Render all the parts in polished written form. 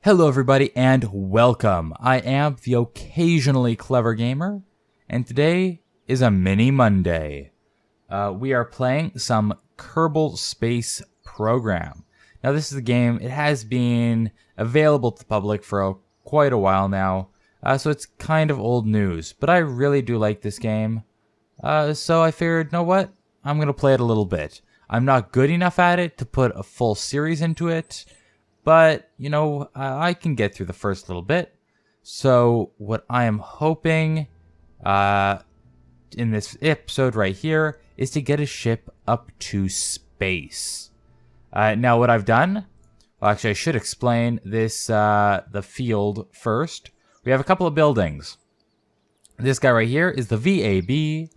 Hello everybody and welcome. I am the occasionally clever gamer, and today is a mini Monday. We are playing some Kerbal Space Program. Now this is a game, it has been available to the public for quite a while now, so it's kind of old news, but I really do like this game. So I figured, you know what, I'm going to play it a little bit. I'm not good enough at it to put a full series into it, but, you know, I can get through the first little bit. So what I am hoping in this episode right here is to get a ship up to space. Now what I've done, well, actually I should explain this, the field first. We have a couple of buildings. This guy right here is the VAB,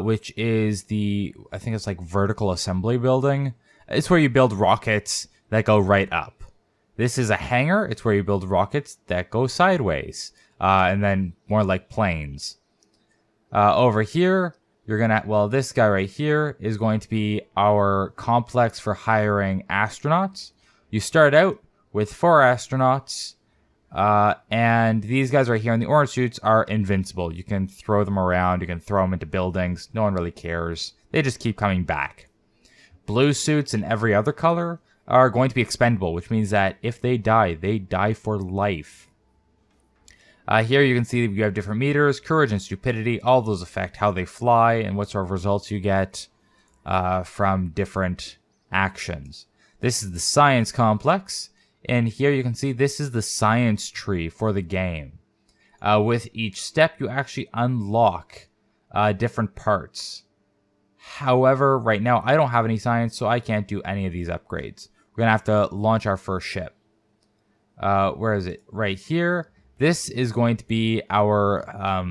which is I think it's like vertical assembly building. It's where you build rockets that go right up. This is a hangar. It's where you build rockets that go sideways, and then more like planes. Over here, this guy right here is going to be our complex for hiring astronauts. You start out with 4 astronauts, and these guys right here in the orange suits are invincible. You can throw them around. You can throw them into buildings. No one really cares. They just keep coming back. Blue suits and every other color are going to be expendable, which means that if they die for life. Here you can see that you have different meters, courage and stupidity. All those affect how they fly and what sort of results you get from different actions. This is the science complex, and here you can see this is the science tree for the game. With each step, you actually unlock different parts. However, right now I don't have any science, so I can't do any of these upgrades. We're going to have to launch our first ship. Where is it? Right here. This is going to be our, I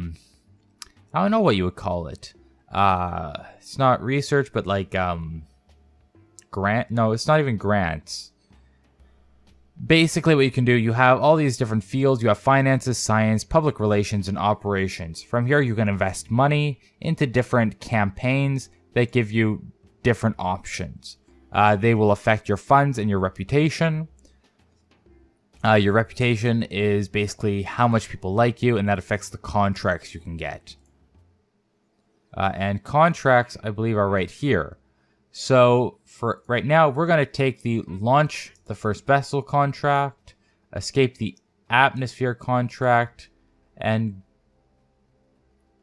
don't know what you would call it. It's not research, but like, grant. No, it's not even grants. Basically what you can do, you have all these different fields. You have finances, science, public relations, and operations. From here, you can invest money into different campaigns that give you different options. They will affect your funds and your reputation. Your reputation is basically how much people like you, and that affects the contracts you can get. And contracts, I believe, are right here. So for right now, we're going to take the launch the first vessel contract, escape the atmosphere contract, and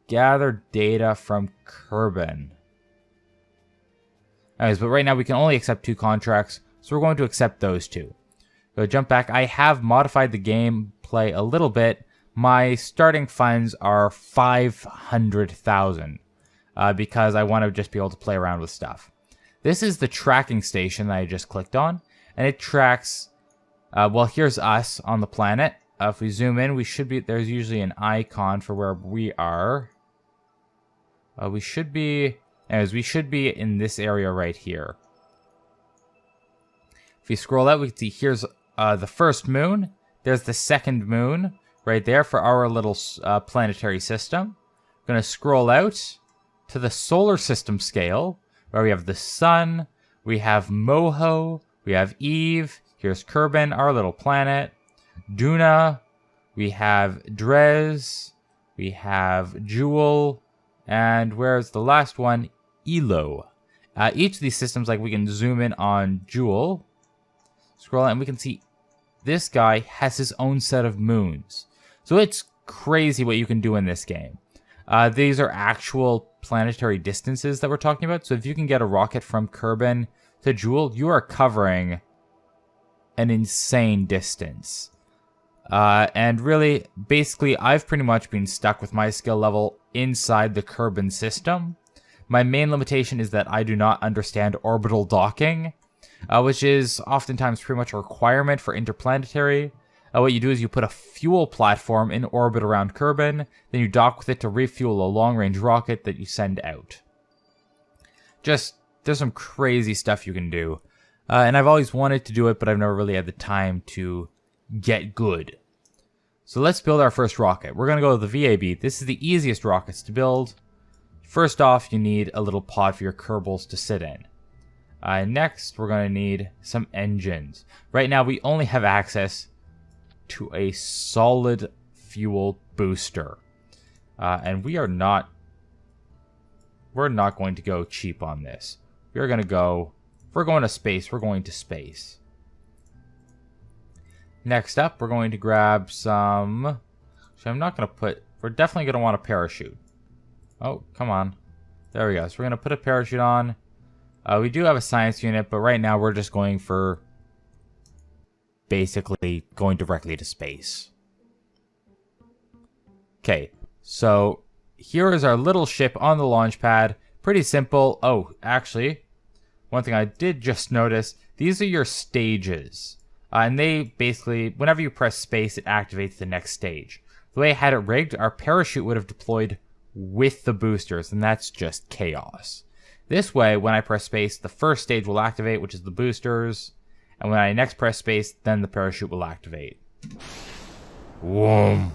gather data from Kerbal. Anyways, but right now we can only accept 2 contracts, so we're going to accept those 2. Go jump back. I have modified the gameplay a little bit. My starting funds are 500,000 because I want to just be able to play around with stuff. This is the tracking station that I just clicked on, and it tracks. Well, here's us on the planet. If we zoom in, we should be. There's usually an icon for where we are. We should be. Anyways, we should be in this area right here. If you scroll out, we can see here's the first moon. There's the second moon right there for our little planetary system. We're going to scroll out to the solar system scale, where we have the sun, we have Moho, we have Eve, here's Kerbal, our little planet, Duna, we have Drez, we have Jewel, and where's the last one? Elo. Each of these systems, like we can zoom in on Jewel, scroll out, and we can see this guy has his own set of moons. So it's crazy what you can do in this game. These are actual planetary distances that we're talking about. So if you can get a rocket from Kerbal to Jewel, you are covering an insane distance. And really, basically, I've pretty much been stuck with my skill level inside the Kerbal system. My main limitation is that I do not understand orbital docking, which is oftentimes pretty much a requirement for interplanetary. What you do is you put a fuel platform in orbit around Kerbal, then you dock with it to refuel a long-range rocket that you send out. There's some crazy stuff you can do. And I've always wanted to do it, but I've never really had the time to get good. So let's build our first rocket. We're going to go to the VAB. This is the easiest rockets to build. First off, you need a little pod for your Kerbals to sit in. Next, we're going to need some engines. Right now, we only have access to a solid fuel booster. And we're not going to go cheap on this. We're going to go, if we're going to space, we're going to space. Next up, we're going to grab some, so I'm not going to put, we're definitely going to want a parachute. Oh, come on. There we go. So we're going to put a parachute on. We do have a science unit, but right now we're just going for basically going directly to space. Okay, so here is our little ship on the launch pad. Pretty simple. Oh, actually, one thing I did just notice, these are your stages. And they basically, whenever you press space, it activates the next stage. The way I had it rigged, our parachute would have deployed with the boosters, and that's just chaos. This way, when I press space, the first stage will activate, which is the boosters. And when I next press space, then the parachute will activate. Whoom.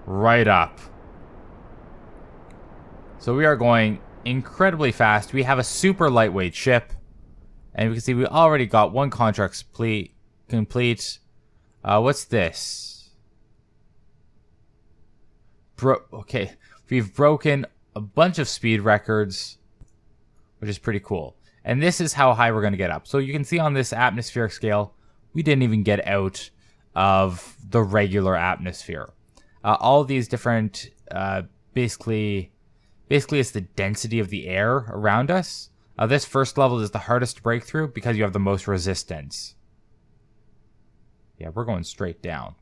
Right up. So we are going incredibly fast. We have a super lightweight ship. And we can see we already got one contract complete. What's this? Okay. We've broken a bunch of speed records, which is pretty cool. And this is how high we're going to get up. So you can see on this atmospheric scale, we didn't even get out of the regular atmosphere. All of these different, basically it's the density of the air around us. This first level is the hardest to break through because you have the most resistance. Yeah, we're going straight down.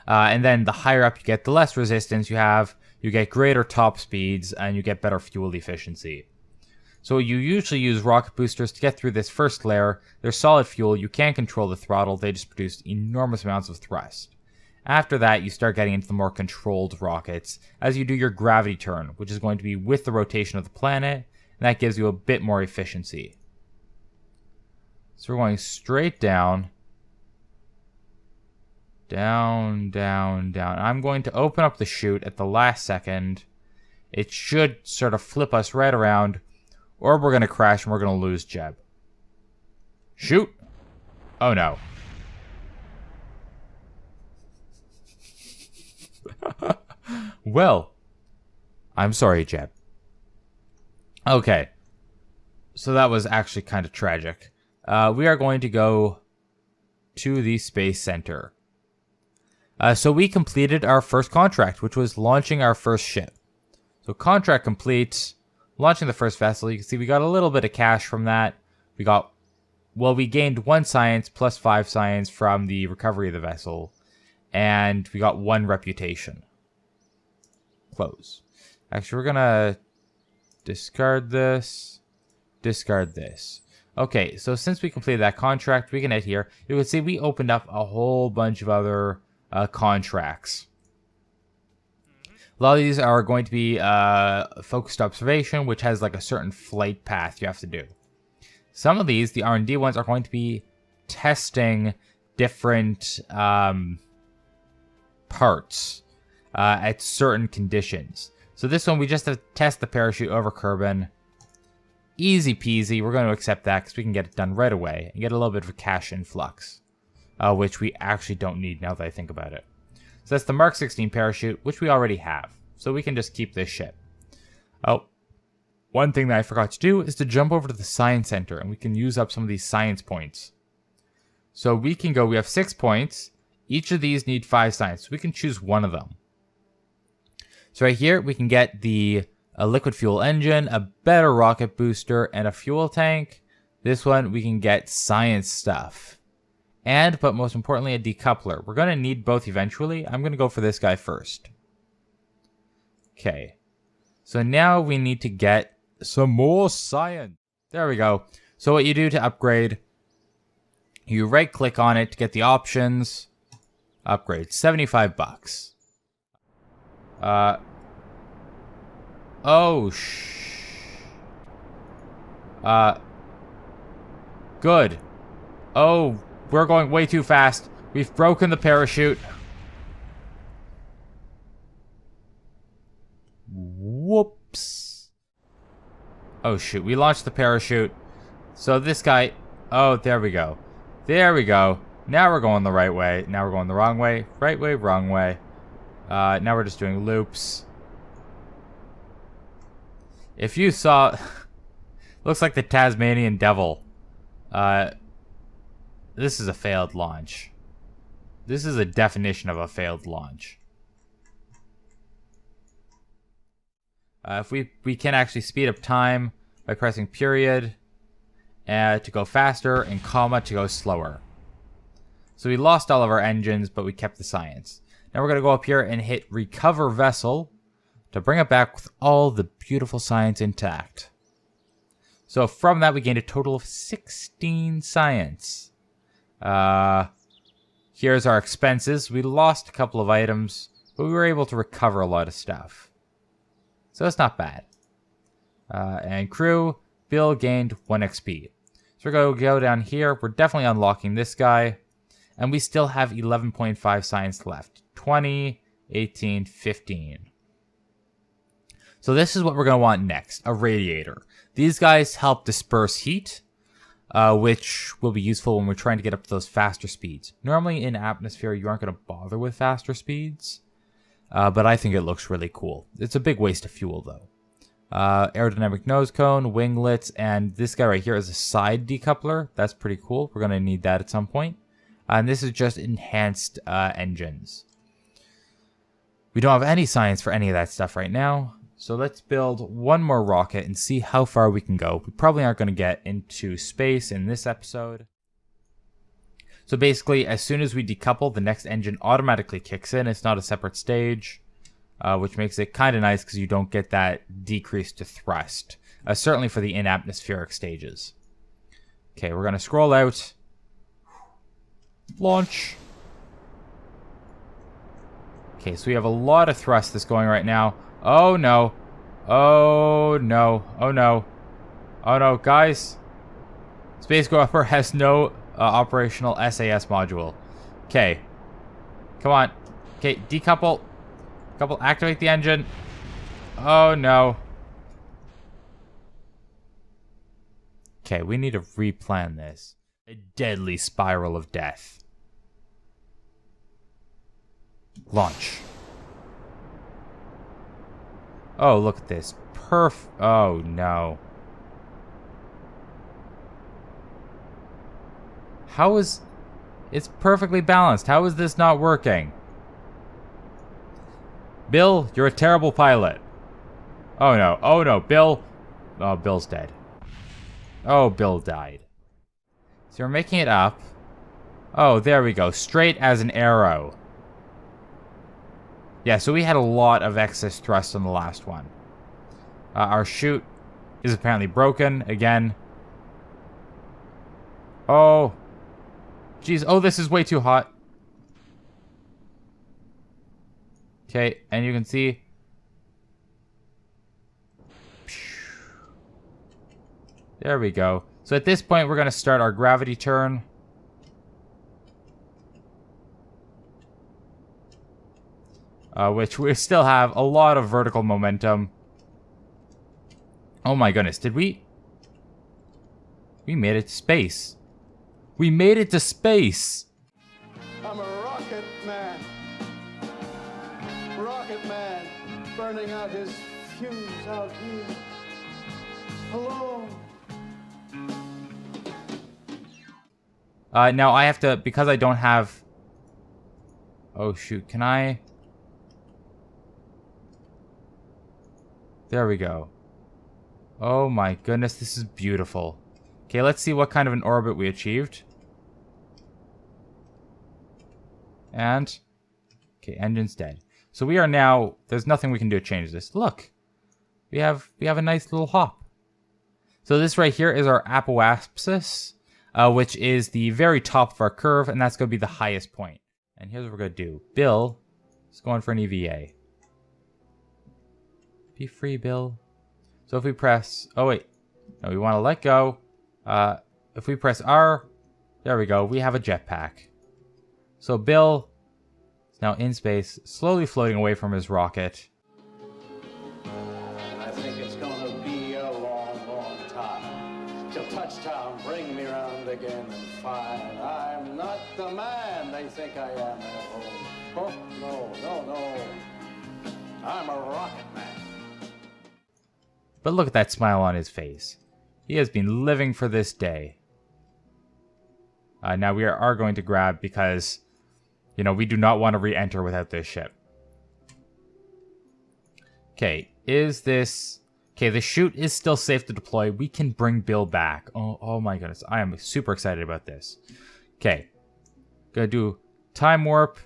And then the higher up you get, the less resistance you have. You get greater top speeds, and you get better fuel efficiency. So you usually use rocket boosters to get through this first layer. They're solid fuel. You can't control the throttle. They just produce enormous amounts of thrust. After that, you start getting into the more controlled rockets as you do your gravity turn, which is going to be with the rotation of the planet, and that gives you a bit more efficiency. So we're going straight down. Down, down, down. I'm going to open up the chute at the last second. It should sort of flip us right around, or we're going to crash and we're going to lose Jeb. Shoot! Oh no. Well, I'm sorry, Jeb. Okay. So that was actually kind of tragic. We are going to go to the Space Center. So we completed our first contract, which was launching our first ship. So contract complete, launching the first vessel. You can see we got a little bit of cash from that. We gained 1 science plus 5 science from the recovery of the vessel. And we got 1 reputation. Close. Actually, we're going to discard this. Discard this. Okay, so since we completed that contract, we can hit here. You can see we opened up a whole bunch of other contracts. A lot of these are going to be focused observation, which has like a certain flight path you have to do. Some of these, the R&D ones, are going to be testing different parts at certain conditions. So this one, we just have to test the parachute over Kerbal. Easy peasy. We're going to accept that because we can get it done right away and get a little bit of a cash influx, which we actually don't need now that I think about it. So that's the Mark 16 parachute, which we already have. So we can just keep this ship. Oh, one thing that I forgot to do is to jump over to the Science Center, and we can use up some of these science points. So we can go, we have 6 points. Each of these need 5 science. So we can choose one of them. So right here, we can get a liquid fuel engine, a better rocket booster, and a fuel tank. This one, we can get science stuff. And, but most importantly, a decoupler. We're going to need both eventually. I'm going to go for this guy first. Okay. So now we need to get some more science. There we go. So what you do to upgrade, you right-click on it to get the options. Upgrade, $75. Good. Oh, we're going way too fast. We've broken the parachute. Whoops. Oh, shoot. We launched the parachute. So this guy... Oh, there we go. There we go. Now we're going the right way. Now we're going the wrong way. Right way, wrong way. Now we're just doing loops. If you saw... looks like the Tasmanian Devil. This is a failed launch. This is a definition of a failed launch. If we can actually speed up time by pressing period to go faster and comma to go slower. So we lost all of our engines, but we kept the science. Now we're going to go up here and hit recover vessel to bring it back with all the beautiful science intact. So from that we gained a total of 16 science. Here's our expenses. We lost a couple of items, but we were able to recover a lot of stuff. So it's not bad. And crew, Bill gained 1 XP. So we're going to go down here. We're definitely unlocking this guy. And we still have 11.5 science left. 20, 18, 15. So this is what we're going to want next. A radiator. These guys help disperse heat, which will be useful when we're trying to get up to those faster speeds. Normally in atmosphere, you aren't going to bother with faster speeds. But I think it looks really cool. It's a big waste of fuel, though. Aerodynamic nose cone, winglets, and this guy right here is a side decoupler. That's pretty cool. We're going to need that at some point. And this is just enhanced engines. We don't have any science for any of that stuff right now. So let's build one more rocket and see how far we can go. We probably aren't going to get into space in this episode. So basically, as soon as we decouple, the next engine automatically kicks in. It's not a separate stage, which makes it kind of nice because you don't get that decrease to thrust. Certainly for the in-atmospheric stages. Okay, we're going to scroll out. Launch. Okay, so we have a lot of thrust that's going right now. Oh no. Oh no. Oh no. Oh no, guys. Space Gopher has no operational SAS module. Okay. Come on. Okay, decouple. Couple, activate the engine. Oh no. Okay, we need to replan this. A deadly spiral of death. Launch. Oh, look at this. Oh, no. How is... It's perfectly balanced. How is this not working? Bill, you're a terrible pilot. Oh, no. Oh, no. Bill... Oh, Bill's dead. Oh, Bill died. So we're making it up. Oh, there we go. Straight as an arrow. Yeah, so we had a lot of excess thrust on the last one. Our chute is apparently broken again. Oh. Jeez. Oh, this is way too hot. Okay, and you can see. There we go. So at this point, we're going to start our gravity turn. Which we still have a lot of vertical momentum. Oh my goodness, did we? We made it to space. We made it to space! I'm a rocket man. Rocket man, burning out his fuse out here. Alone. Now I have to, because I don't have... Oh shoot, can I... There we go. Oh my goodness, this is beautiful. Okay, let's see what kind of an orbit we achieved. And... Okay, engine's dead. So we are now... There's nothing we can do to change this. Look! We have a nice little hop. So this right here is our apoapsis, which is the very top of our curve, and that's going to be the highest point. And here's what we're going to do. Bill is going for an EVA. Be free, Bill. So if we press... Oh, wait. No, we want to let go. If we press R... There we go. We have a jetpack. So Bill is now in space, slowly floating away from his rocket. I think it's gonna be a long, long time till touchdown bring me round again and find I'm not the man. man they think I am at home. Oh, no. I'm a rocket man. But look at that smile on his face. He has been living for this day. Now we are going to grab because, we do not want to re-enter without this ship. Okay, the chute is still safe to deploy. We can bring Bill back. Oh my goodness. I am super excited about this. Okay. Gonna do time warp.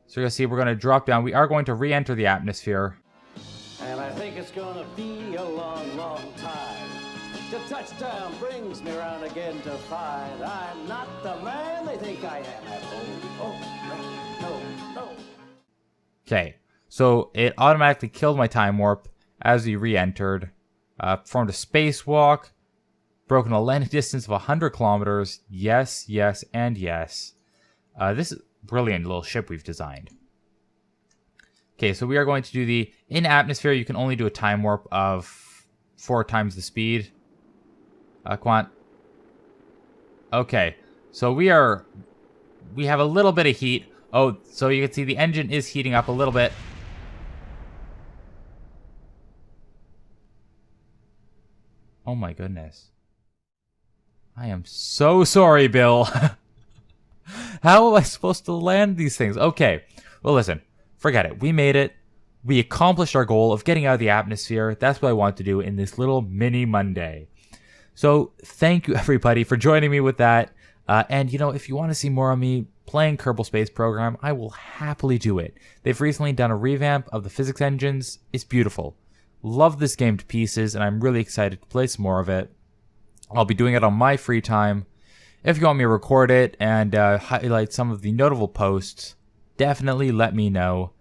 So you're gonna see we're gonna drop down. We are going to re-enter the atmosphere. And I think it's gonna be a long, long time. The touchdown brings me round again to find I'm not the man they think I am at home. Oh, no. Okay. So it automatically killed my time warp as we re-entered. Performed a spacewalk. Broken a landing distance of 100 kilometers. Yes, and yes. This is a brilliant little ship we've designed. Okay, so we are going to do the... In atmosphere, you can only do a time warp of 4 times the speed. Quant. Okay, so we have a little bit of heat. Oh, so you can see the engine is heating up a little bit. Oh my goodness. I am so sorry, Bill. How am I supposed to land these things? Okay, well listen, forget it. We made it. We accomplished our goal of getting out of the atmosphere. That's what I want to do in this little mini Monday. So thank you everybody for joining me with that. And if you want to see more of me playing Kerbal Space Program, I will happily do it. They've recently done a revamp of the physics engines. It's beautiful. Love this game to pieces, and I'm really excited to play some more of it. I'll be doing it on my free time. If you want me to record it and highlight some of the notable posts, definitely let me know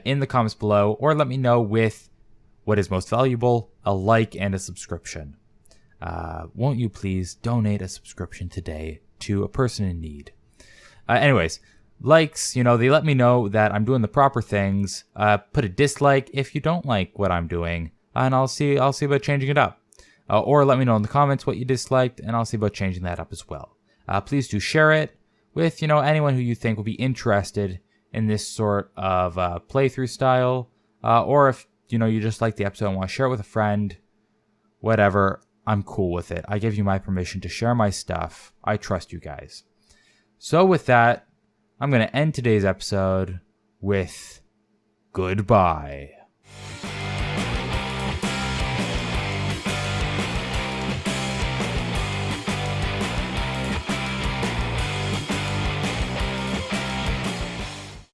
in the comments below, or let me know with what is most valuable, a like and a subscription. Won't you please donate a subscription today to a person in need? Anyways, likes, they let me know that I'm doing the proper things. Put a dislike if you don't like what I'm doing, and I'll see about changing it up. Or let me know in the comments what you disliked, and I'll see about changing that up as well. Please do share it with, anyone who you think will be interested in this sort of playthrough style. Or if, you just like the episode and want to share it with a friend, whatever, I'm cool with it. I give you my permission to share my stuff. I trust you guys. So with that, I'm going to end today's episode with goodbye.